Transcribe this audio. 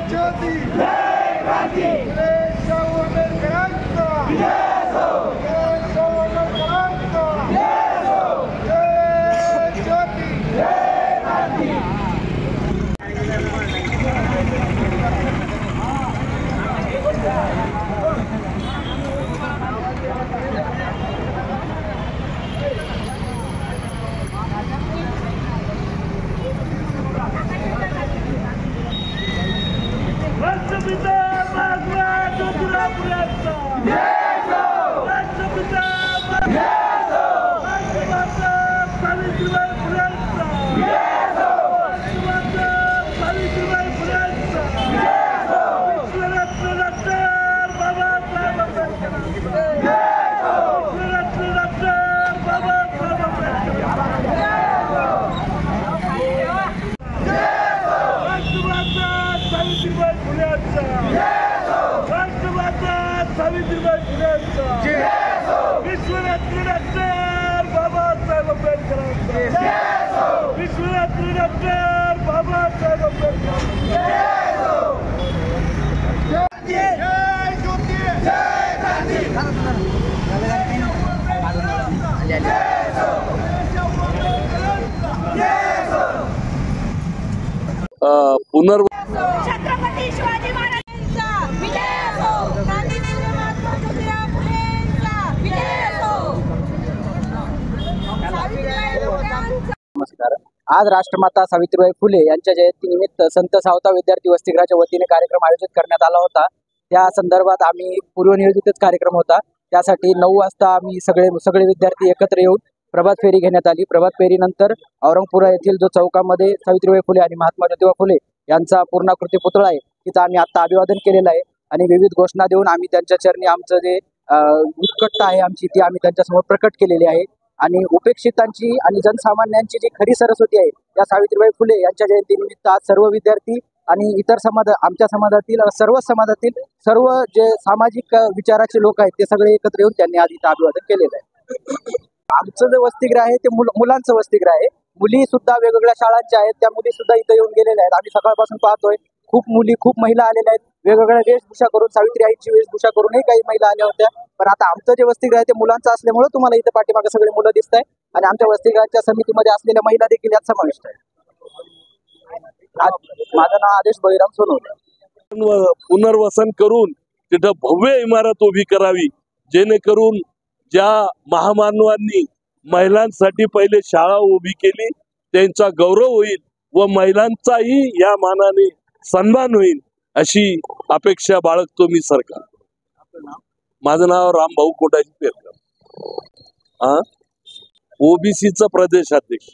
ज्योती जय क्रांती राष्ट्रपिता महात्मा ज्योतिराव फुलेंचा राष्ट्रपिता राष्ट्रमाता सावित्रीबाई फुलेंचा राष्ट्रमाता सावित्रीबाई फुलेंचा विश्वरत्न डॉक्टर बाबासाहेब आंबेडकर विश्वरत्न डॉक्टर बाबासाहेब आंबेडकर राष्ट्रमाता सावित्रीबाई फुलेंचा राष्ट्रमाता सावित्रीबाई फुलेंचा विश्वरत्न डॉक्टर बाबासाहेब आंबेडकरांचा विश्वरत्न डॉक्टर बाबासाहेब आंबेडकर जय ज्योती जय क्रांती छत्रपती शिवाजी महाराजांचा विजय असो. गांधीजींचा महात्मा ज्योतिराव फुलेंचा विजय असो. नमस्कार. आज राष्ट्रमाता सावित्रीबाई फुले यांच्या जयंतीनिमित्त संत सावता विद्यार्थी वसतिगृहाच्या वतीने कार्यक्रम आयोजित करण्यात आला होता. त्या संदर्भात आम्ही पूर्वनियोजितच कार्यक्रम होता. त्यासाठी 9 वाजता आम्ही सगळे विद्यार्थी एकत्र येऊन प्रभात फेरी घेण्यात आली. प्रभात फेरीनंतर औरंगपुरा येथील जो चौकामध्ये सावित्रीबाई फुले आणि महात्मा ज्योतिबा फुले यांचा पूर्णाकृती पुतळा आहे तिथं आम्ही आता अभिवादन केलेलं आहे आणि विविध घोषणा देऊन आम्ही त्यांच्या चरणी आमचं जे उत्कटता आहे आमची ती आम्ही त्यांच्यासमोर प्रकट केलेली आहे. आणि उपेक्षितांची आणि जनसामान्यांची जी खरी सरस्वती आहे त्या सावित्रीबाई फुले यांच्या जयंतीनिमित्त आज सर्व विद्यार्थी आणि इतर समाज आमच्या समाजातील सर्व समाजातील सर्व जे सामाजिक विचाराचे लोक आहेत ते सगळे एकत्र येऊन त्यांनी आज इथं अभिवादन केलेलं आहे. आमचं जे वसतिगृह आहे ते मुलांचं वसतिगृह आहे. मुली सुद्धा वेगवेगळ्या शाळांच्या आहेत, त्या मुली सुद्धा इथं येऊन गेलेल्या आहेत. आम्ही सकाळपासून पाहतोय खूप मुली खूप महिला आलेल्या आहेत. वेगवेगळ्या वेशभूषा करून सावित्री आईची वेशभूषा करूनही काही महिला आल्या होत्या. पण आता आमचं जे वसतिगृह आहे ते मुलांचं असल्यामुळे तुम्हाला इथं पाठीमागे सगळे मुलं दिसत आहेत आणि आमच्या वसतिगृहाच्या समितीमध्ये असलेल्या महिला देखील यात समाविष्ट आहेत. माझं नाव आदेश बळीराम सोनवणे. पुनर्वसन करून तिथं भव्य इमारत उभी करावी जेणेकरून ज्या महामानवांनी महिलांसाठी पहिले शाळा उभी केली त्यांचा गौरव होईल व महिलांचाही या मानाने सन्मान होईल अशी अपेक्षा बाळगतो मी सरकार. माझं नाव रामभाऊ कोटाजी पेरकर, ओबीसीचा प्रदेशाध्यक्ष.